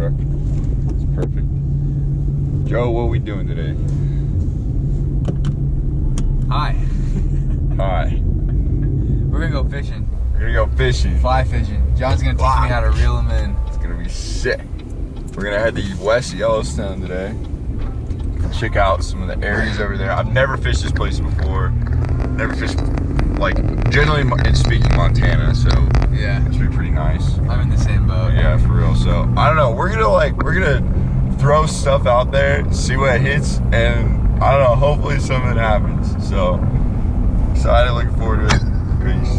truck. It's perfect. Joe, what are we doing today? Hi. Hi. We're gonna go fishing. We're gonna go fishing. Fly fishing. John's gonna teach me how to reel them in. It's gonna be sick. We're gonna head to West Yellowstone today. Check out some of the areas over there. I've never fished this place before. Never fished, like, generally speaking, Montana, so yeah, it should be pretty nice. I'm in the same boat. Yeah, for real. So I don't know. We're gonna throw stuff out there, see what hits, and I don't know. Hopefully something happens. So excited, looking forward to it. Peace.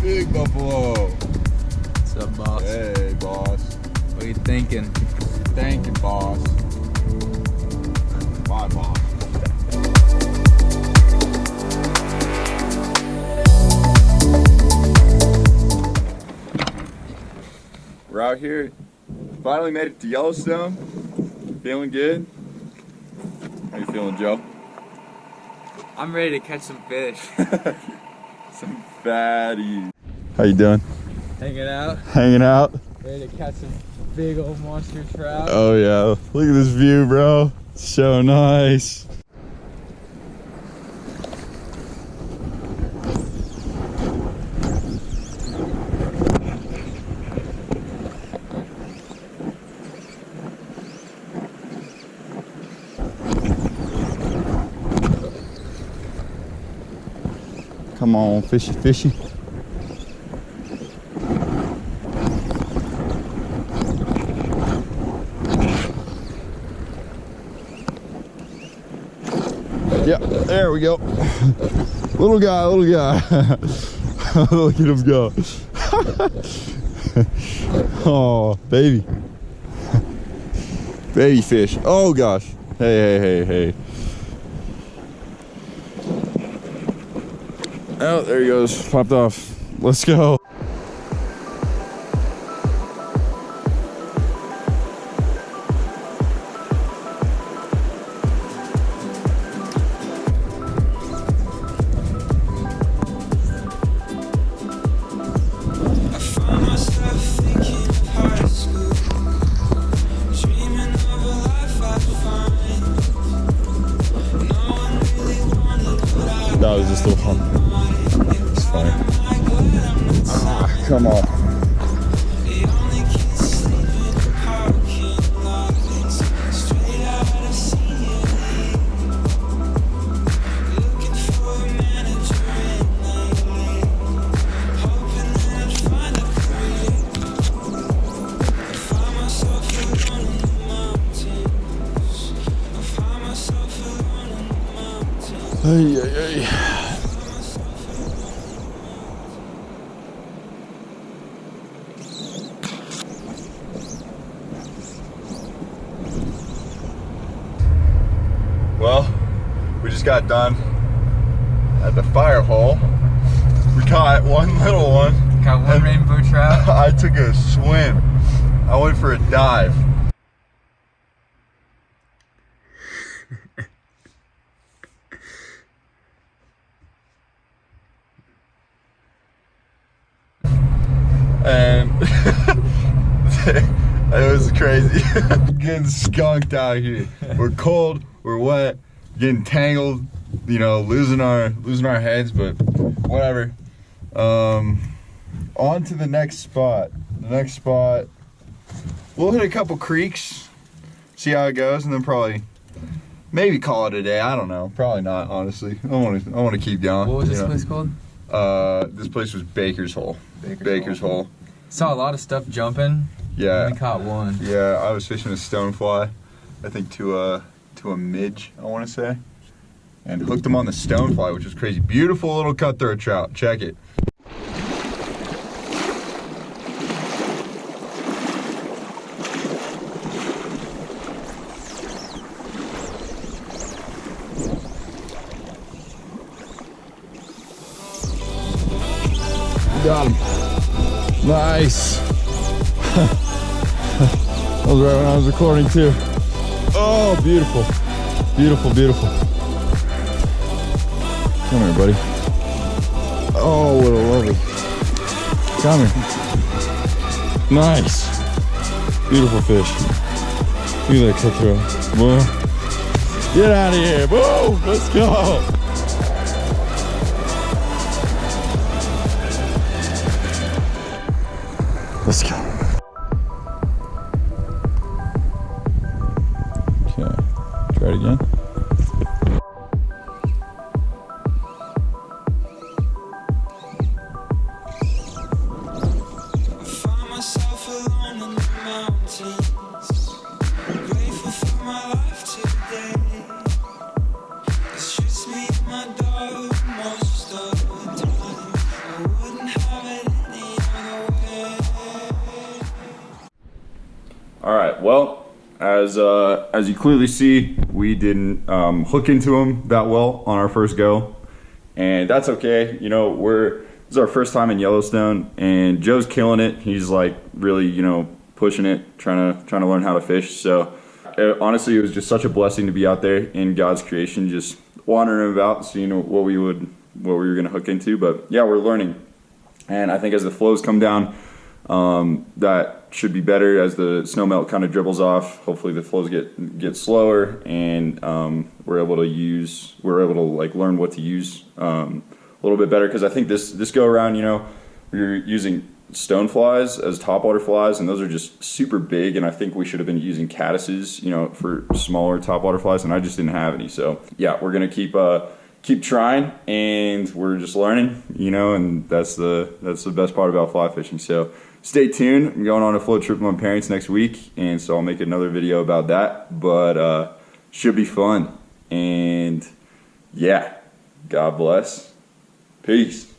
Big Buffalo. What's up, boss? Hey, boss. What are you thinking? Thank you, boss. My boss. We're out here. Finally made it to Yellowstone. Feeling good? How you feeling, Joe? I'm ready to catch some fish. Some fatties. How you doing? Hanging out. Hanging out? Ready to catch some big old monster trout. Oh yeah, look at this view, bro. It's so nice. Come on, fishy, fishy. Yeah, there we go. Little guy, little guy. Look at him go. Oh, baby. Baby fish. Oh gosh. Hey, hey, hey, hey. Oh, there he goes. Popped off. Let's go. That was just a little hump. It's fine. Ah, come on. Ay, ay, ay. Well, we just got done at the fire hole. We caught one little one. Got one rainbow trout. I took a swim. I went for a dive. And it was crazy. Getting skunked out here. We're cold, we're wet, getting tangled, you know, losing our heads, but whatever. On to the next spot. The next spot, we'll hit a couple creeks, see how it goes, and then probably maybe call it a day. I don't know. Probably not, honestly. I want to keep going. What was this place called? This place was Baker's Hole. Baker's Hole. Saw a lot of stuff jumping. Yeah. We caught one. Yeah, I was fishing a stonefly, I think to a midge, I want to say, and hooked him on the stonefly, which was crazy. Beautiful little cutthroat trout. Check it. Got him. Nice. That was right when I was recording too. Oh, beautiful. Beautiful, beautiful. Come here, buddy. Oh, what a lovely. Come here. Nice. Beautiful fish. Look at that cutthroat. Whoa. Get out of here. Whoa, let's go. Let's go. Okay, try it again. All right, well, as you clearly see, we didn't hook into him that well on our first go, and that's okay. You know, this is our first time in Yellowstone, and Joe's killing it. He's like really, you know, pushing it, trying to learn how to fish. So honestly, it was just such a blessing to be out there in God's creation, just wandering about, seeing what we were gonna hook into. But yeah, we're learning, and I think as the flows come down, that should be better as the snow melt kind of dribbles off. Hopefully the flows get slower, and we're able to like learn what to use a little bit better, because I think this go around, you know, we're using stone flies as topwater flies, and those are just super big, and I think we should have been using caddises, you know, for smaller topwater flies, and I just didn't have any. So yeah, we're gonna keep trying, and we're just learning, you know, and that's the best part about fly fishing. So stay tuned. I'm going on a float trip with my parents next week, and so I'll make another video about that, but should be fun. And yeah, God bless. Peace.